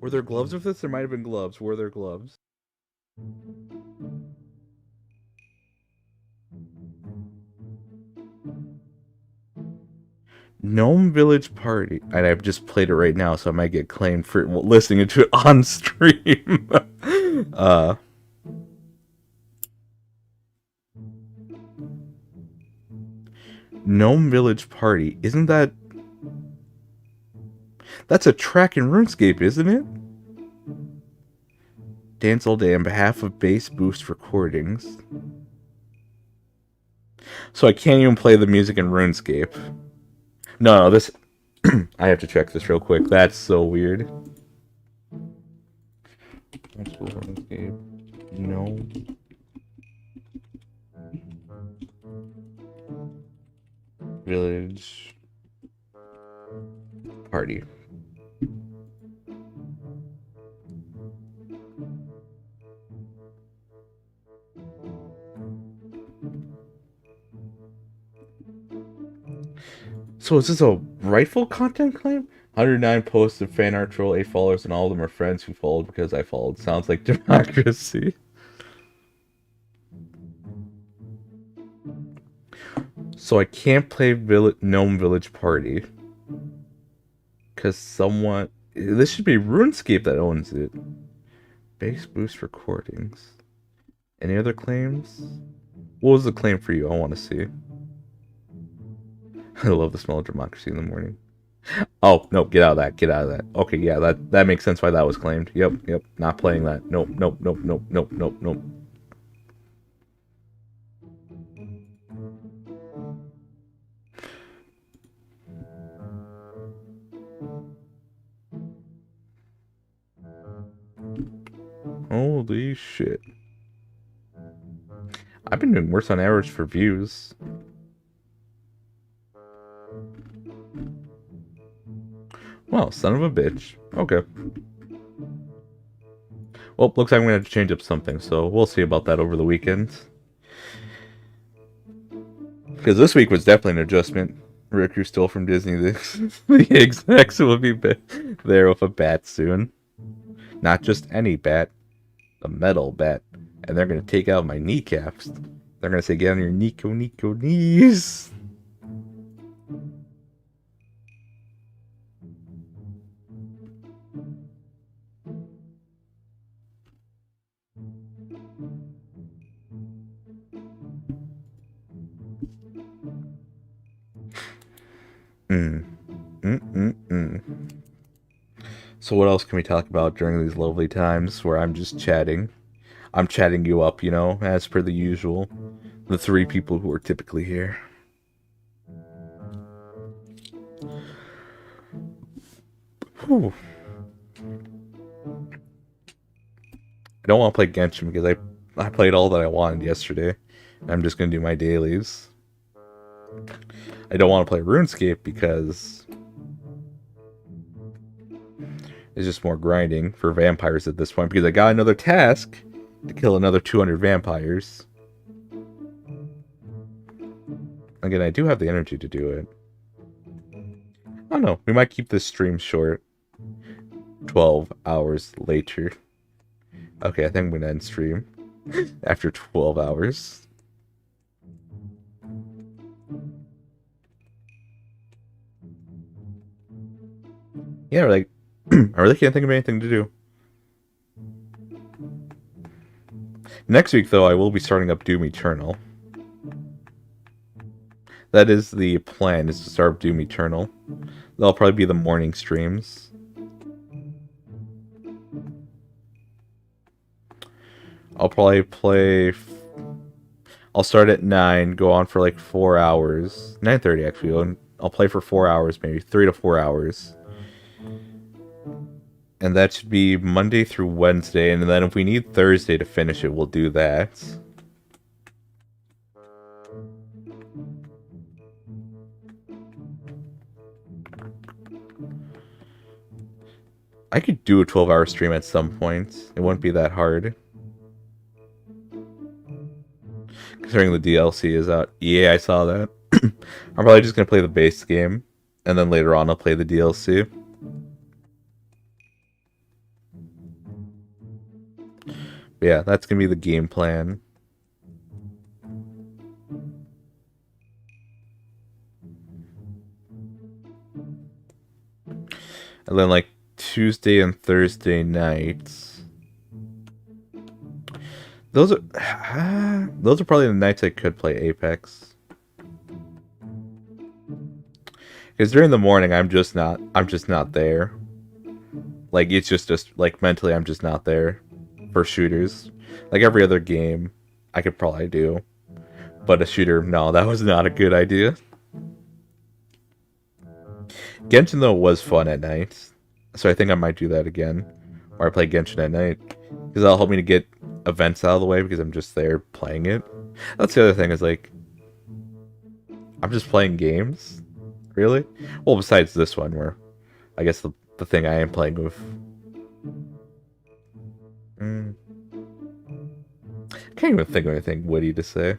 Were there gloves with this? There might have been gloves. Were there gloves? Gnome Village Party. And I've just played it right now, so I might get claimed for listening to it on stream. Gnome Village Party. Isn't that... That's a track in RuneScape, isn't it? Dance all day on behalf of Bass Boost Recordings. So I can't even play the music in RuneScape. No, this... I have to check this real quick. That's so weird. No. Village Party. So is this a rightful content claim? 109 posts of fan art troll, 8 followers, and all of them are friends who followed because I followed. Sounds like democracy. So I can't play Gnome Village Party. Because someone... This should be RuneScape that owns it. Base boost recordings. Any other claims? What was the claim for you? I want to see. I love the smell of democracy in the morning. Oh, no, get out of that. Get out of that. Okay, yeah, that makes sense why that was claimed. Yep. Not playing that. Nope. Holy shit. I've been doing worse on average for views. Well, son of a bitch. Okay. Well, looks like I'm going to have to change up something, so we'll see about that over the weekend. Because this week was definitely an adjustment. Rikku stole from Disney. The execs will be there with a bat soon. Not just any bat, a metal bat. And they're going to take out my kneecaps. They're going to say, get on your Nico knees. So what else can we talk about during these lovely times where I'm just chatting? I'm chatting you up, you know, as per the usual. The three people who are typically here. Whew. I don't want to play Genshin because I played all that I wanted yesterday. And I'm just going to do my dailies. I don't want to play RuneScape because it's just more grinding for vampires at this point because I got another task to kill another 200 vampires. Again, I do have the energy to do it. I don't know. We might keep this stream short. 12 hours later. Okay, I think I'm going to end stream after 12 hours. Yeah, like, I really can't think of anything to do. Next week, though, I will be starting up Doom Eternal. That is the plan, is to start up Doom Eternal. That'll probably be the morning streams. I'll probably play... I'll start at 9, go on for like 4 hours. 9:30, actually. I'll play for 4 hours, maybe 3 to 4 hours. And that should be Monday through Wednesday. And then if we need Thursday to finish it, we'll do that. I could do a 12-hour stream at some point. It wouldn't be that hard. Considering the DLC is out. Yeah, I saw that. I'm probably just going to play the base game. And then later on I'll play the DLC. But yeah, that's going to be the game plan. And then like Tuesday and Thursday nights. Those are probably the nights I could play Apex. Because during the morning I'm just not there. Like it's just like mentally I'm just not there for shooters. Like every other game I could probably do. But a shooter, no, that was not a good idea. Genshin though was fun at night. So I think I might do that again. Or I play Genshin at night. Because that'll help me to get events out of the way because I'm just there playing it. That's the other thing is like I'm just playing games. Really? Well, besides this one where I guess the thing I am playing with. Can't even think of anything witty to say.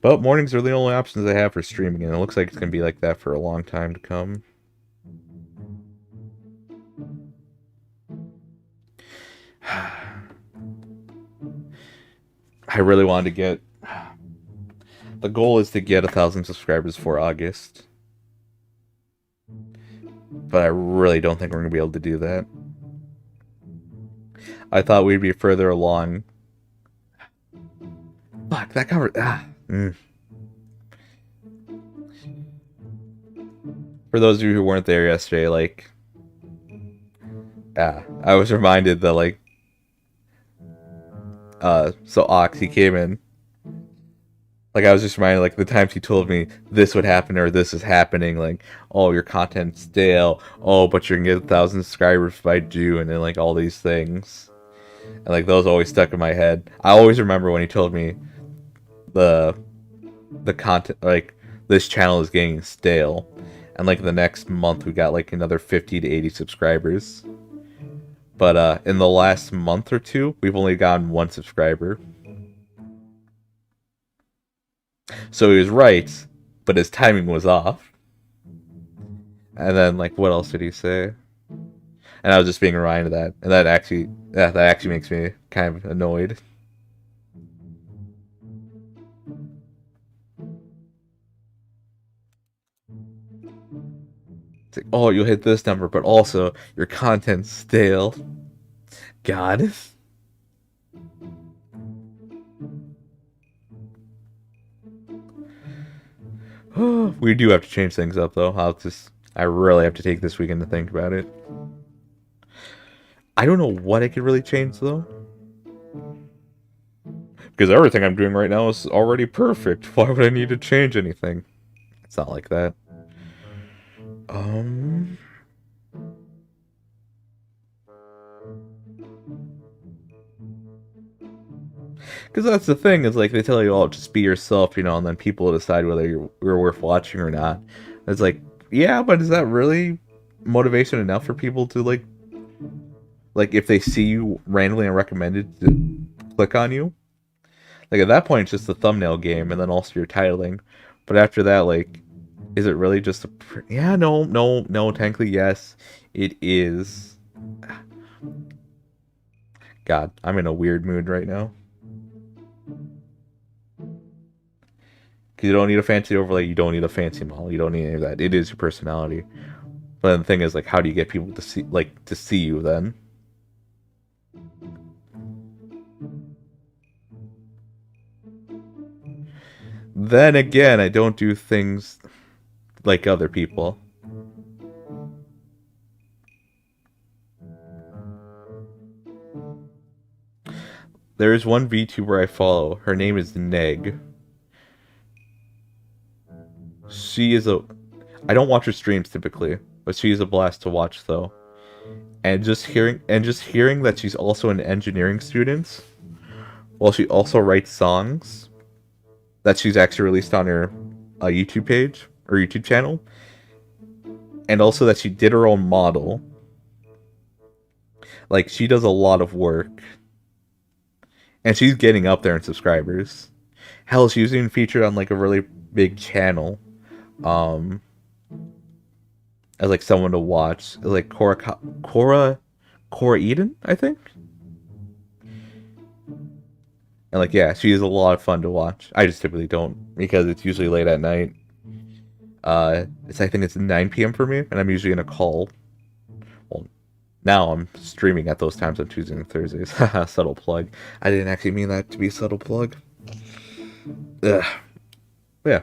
But mornings are the only options I have for streaming, and it looks like it's going to be like that for a long time to come. I really wanted to get... The goal is to get 1,000 subscribers for August. But I really don't think we're going to be able to do that. I thought we'd be further along. Fuck, that covered... For those of you who weren't there yesterday, like... I was reminded that, like... so Ox, he came in. Like, I was just reminded, like, the times he told me this would happen or this is happening. Like, oh, your content's stale. Oh, but you're gonna get 1,000 subscribers by June. And, like, all these things. And, like, those always stuck in my head. I always remember when he told me the content, like, this channel is getting stale. And, like, the next month we got, like, another 50 to 80 subscribers. But, in the last month or two, we've only gotten 1 subscriber. So he was right, but his timing was off. And then, like, what else did he say? And I was just being reminded of that. And that actually makes me kind of annoyed. It's like, oh, you'll hit this number, but also your content's stale. God. We do have to change things up, though. I really have to take this weekend to think about it. I don't know what I could really change, though. Because everything I'm doing right now is already perfect. Why would I need to change anything? It's not like that. Because that's the thing, is like they tell you, oh, just be yourself, you know, and then people decide whether you're worth watching or not. It's like, yeah, but is that really motivation enough for people to like if they see you randomly and recommended to click on you? Like at that point, it's just the thumbnail game, and then also your titling. But after that, like, is it really just a? Yeah, no. Technically, yes, it is. God, I'm in a weird mood right now. Because you don't need a fancy overlay, you don't need a fancy model, you don't need any of that. It is your personality. But then the thing is, like, how do you get people to see you then? Then again, I don't do things like other people. There is one VTuber I follow. Her name is Neg. She is a... I don't watch her streams typically, but she is a blast to watch though. And just hearing that she's also an engineering student, while she also writes songs that she's actually released on her YouTube page or YouTube channel, and also that she did her own model. Like, she does a lot of work, and she's getting up there in subscribers. Hell, she was even featured on like a really big channel, as like someone to watch, like Cora Eden, I think. And like, yeah, she is a lot of fun to watch. I just typically don't, because it's usually late at night. I think it's 9 p.m. for me, and I'm usually in a call. Well, now I'm streaming at those times on Tuesdays and Thursdays. Subtle plug. I didn't actually mean that to be a subtle plug. Ugh. Yeah,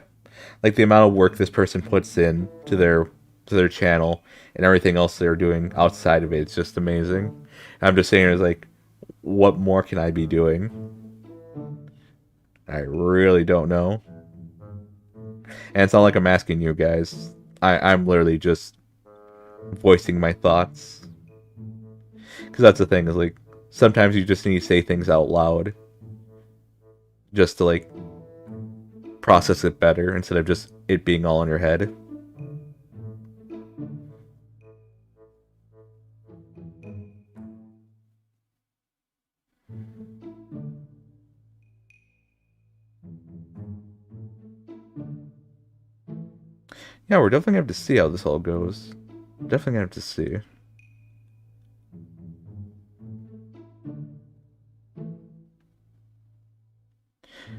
like the amount of work this person puts in to their channel and everything else they're doing outside of it, it's just amazing. And I'm just saying, it's like, what more can I be doing? I really don't know. And it's not like I'm asking you guys. I'm literally just voicing my thoughts. Because that's the thing, is like, sometimes you just need to say things out loud. Just to like process it better instead of just it being all in your head. Yeah, we're definitely gonna have to see how this all goes. Definitely gonna have to see.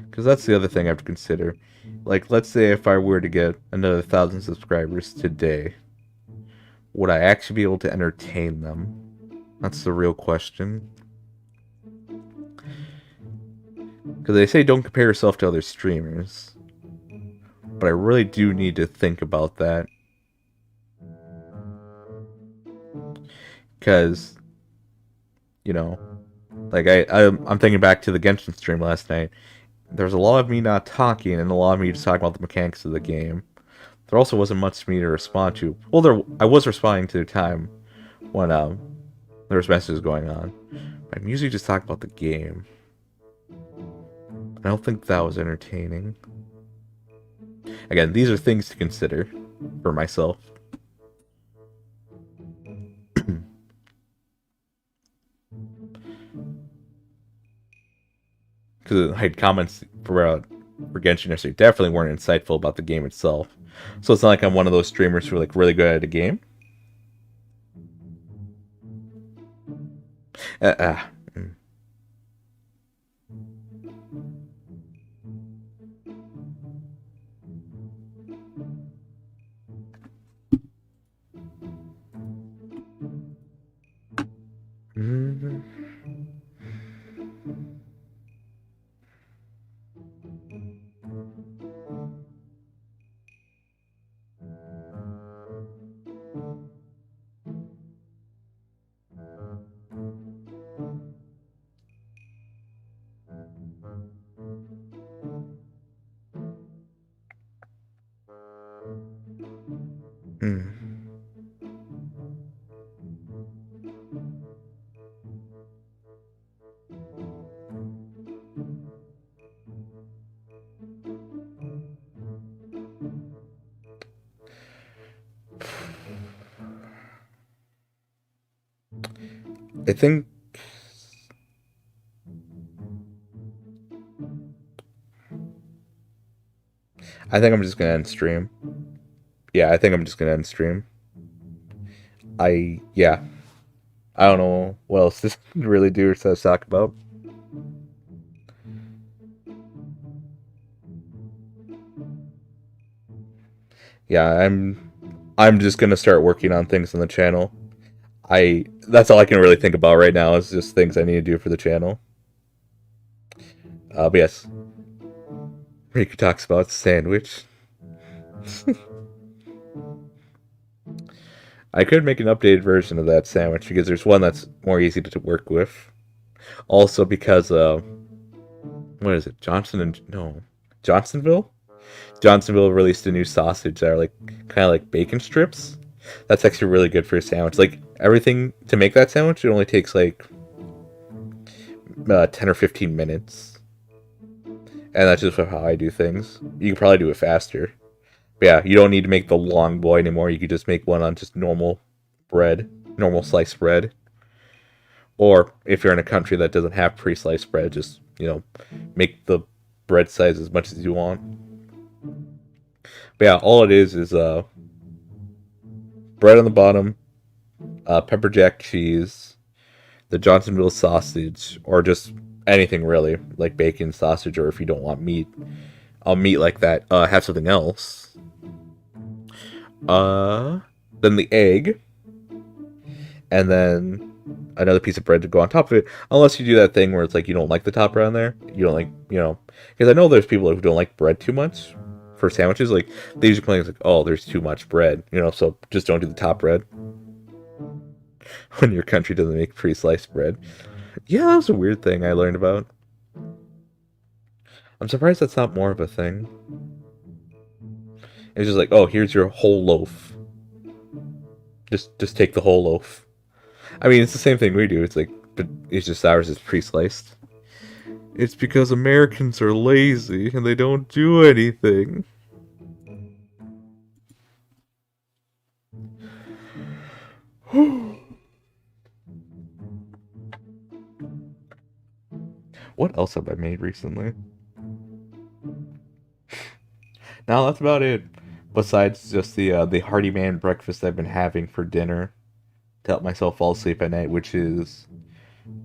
Because that's the other thing I have to consider. Like, let's say if I were to get another 1,000 subscribers today, would I actually be able to entertain them? That's the real question. Because they say don't compare yourself to other streamers. But I really do need to think about that. Because, you know, like I'm thinking back to the Genshin stream last night. There's a lot of me not talking and a lot of me just talking about the mechanics of the game. There also wasn't much for me to respond to. Well, I was responding to the time when there was messages going on. I'm usually just talking about the game. I don't think that was entertaining. Again, these are things to consider for myself. Because I had comments for Genshin yesterday definitely weren't insightful about the game itself. So it's not like I'm one of those streamers who are like really good at a game. Mm. Mm. Mm. I think I'm just gonna end stream. Yeah, I think I'm just gonna end stream. Yeah. I don't know what else this really do or to talk about. Yeah, I'm just gonna start working on things on the channel. That's all I can really think about right now is just things I need to do for the channel. But yes, Rikku talks about sandwich. I could make an updated version of that sandwich because there's one that's more easy to work with. Also because what is it? Johnsonville? Johnsonville released a new sausage that are like kind of like bacon strips. That's actually really good for a sandwich. Like everything to make that sandwich, it only takes like 10 or 15 minutes. And that's just how I do things. You can probably do it faster. But yeah, you don't need to make the long boy anymore. You could just make one on just normal bread, normal sliced bread. Or if you're in a country that doesn't have pre-sliced bread, just, make the bread size as much as you want. But yeah, all it is bread on the bottom, pepper jack cheese, the Johnsonville sausage, or just anything really, like bacon, sausage, or if you don't want meat, meat like that, have something else. Then the egg, and then another piece of bread to go on top of it. Unless you do that thing where it's like you don't like the top bread on there, you don't like, because I know there's people who don't like bread too much for sandwiches. Like they usually complain like, oh, there's too much bread, so just don't do the top bread when your country doesn't make pre-sliced bread. Yeah, that was a weird thing I learned about. I'm surprised that's not more of a thing. It's just like, oh, here's your whole loaf. Just take the whole loaf. I mean, it's the same thing we do. It's like, but it's just ours is pre-sliced. It's because Americans are lazy and they don't do anything. What else have I made recently? Now that's about it. Besides just the hearty man breakfast I've been having for dinner to help myself fall asleep at night, which is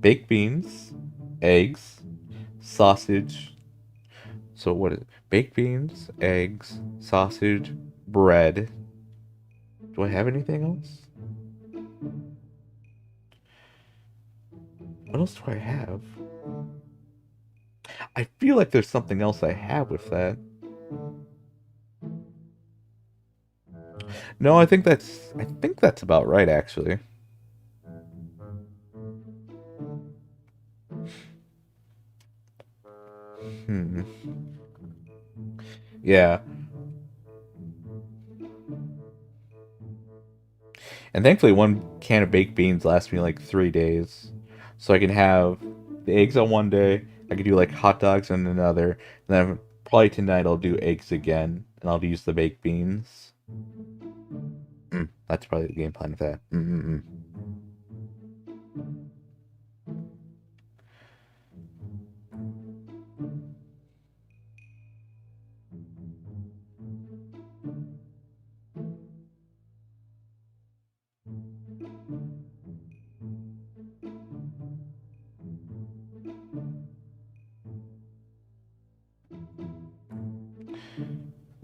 baked beans, eggs, sausage. So what is it? Baked beans, eggs, sausage, bread. Do I have anything else? else do I have? I feel like there's something else I have with that. No, I think that's about right, actually. Hmm. Yeah. And thankfully, one can of baked beans lasts me like 3 days. So I can have the eggs on one day, I can do like hot dogs on another, and then probably tonight I'll do eggs again, and I'll use the baked beans. That's probably the game plan of that.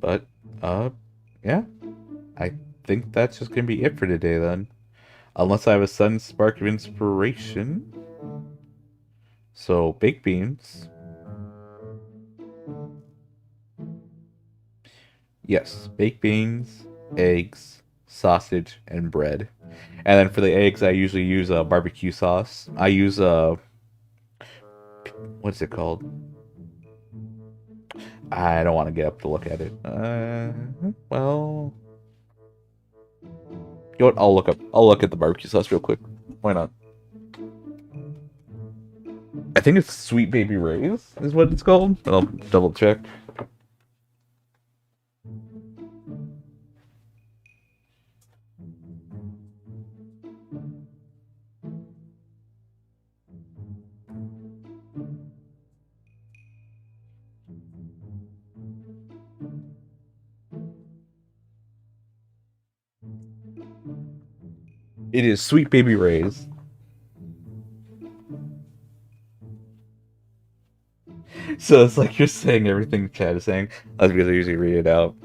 But, uh, yeah, I think that's just gonna be it for today then. Unless I have a sudden spark of inspiration. So, baked beans. Yes, baked beans, eggs, sausage, and bread. And then for the eggs, I usually use a barbecue sauce. I use a what's it called? I don't want to get up to look at it. Well, you know what? I'll look up. I'll look at the barbecue sauce real quick. Why not? I think it's Sweet Baby Ray's is what it's called. I'll double check. It is Sweet Baby Ray's. So it's like you're saying everything Chad is saying. That's because I usually read it out.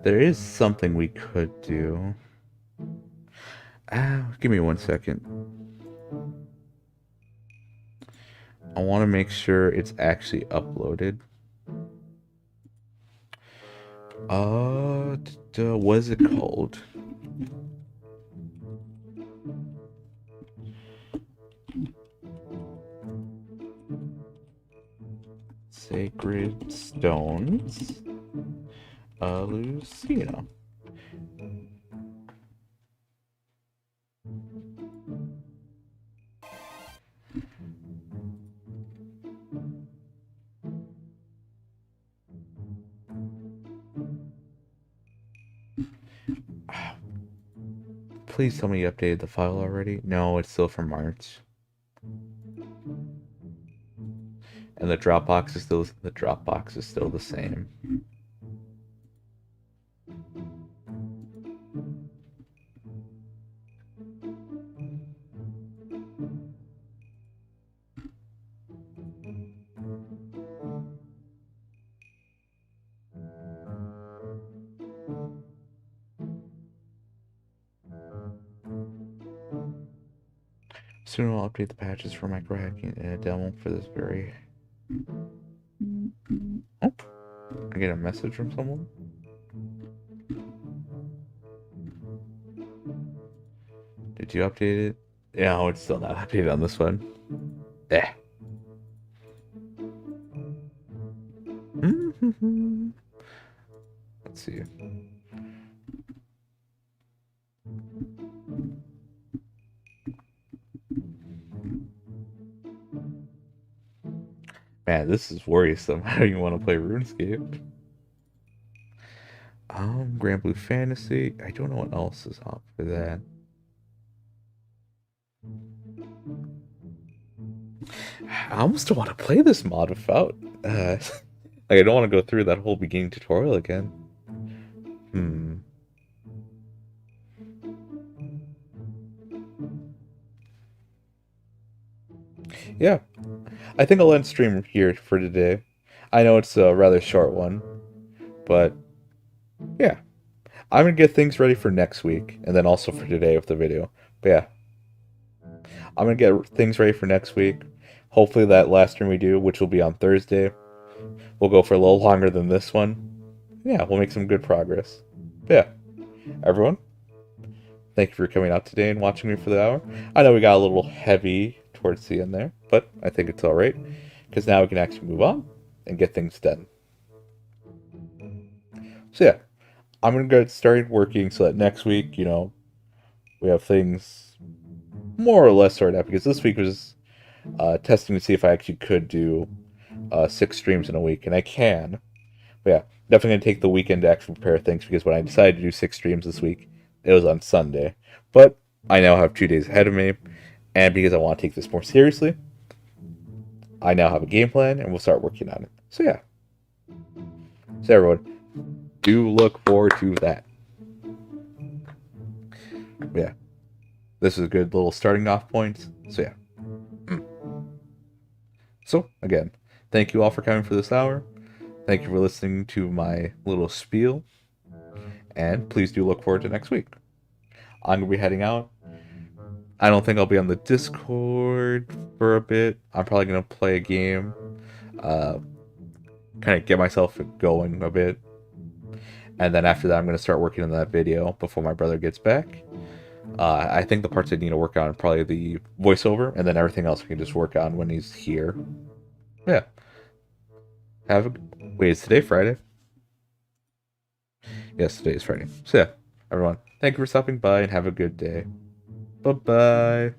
There is something we could do. Give me 1 second. I want to make sure it's actually uploaded. What is it called? Sacred Stones. Lucina. Please tell me you updated the file already. No, it's still from March. And the Dropbox is still the same. Soon I'll update the patches for microhacking and a demo for this very. Oh, I get a message from someone. Did you update it? Yeah, no, it's still not updated on this one. Eh. Let's see. Man, this is worrisome. How do you want to play RuneScape? Grand Blue Fantasy. I don't know what else is up for that. I almost don't want to play this mod without. Like, I don't want to go through that whole beginning tutorial again. Yeah, I think I'll end stream here for today. I know it's a rather short one, but Yeah, I'm gonna get things ready for next week, and then also for today with the video. But yeah, I'm gonna get things ready for next week. Hopefully that last stream we do, which will be on Thursday, will go for a little longer than this one. Yeah, we'll make some good progress. But yeah, everyone, thank you for coming out today and watching me for the hour. I know we got a little heavy towards the end there, but I think it's alright, because now we can actually move on and get things done. So yeah, I'm going to get started working so that next week, we have things more or less sorted out, because this week was testing to see if I actually could do 6 streams in a week, and I can. But yeah, definitely going to take the weekend to actually prepare things, because when I decided to do 6 streams this week, it was on Sunday. But I now have 2 days ahead of me, and because I want to take this more seriously, I now have a game plan, and we'll start working on it. So yeah. So everyone, do look forward to that. Yeah. This is a good little starting off point. So yeah. So again, thank you all for coming for this hour. Thank you for listening to my little spiel. And please do look forward to next week. I'm going to be heading out. I don't think I'll be on the Discord for a bit. I'm probably going to play a game. Kind of get myself going a bit. And then after that, I'm going to start working on that video before my brother gets back. I think the parts I need to work on are probably the voiceover, and then everything else we can just work on when he's here. Yeah. Wait, is today Friday? Yes, today is Friday. So yeah, everyone, thank you for stopping by and have a good day. Bye-bye.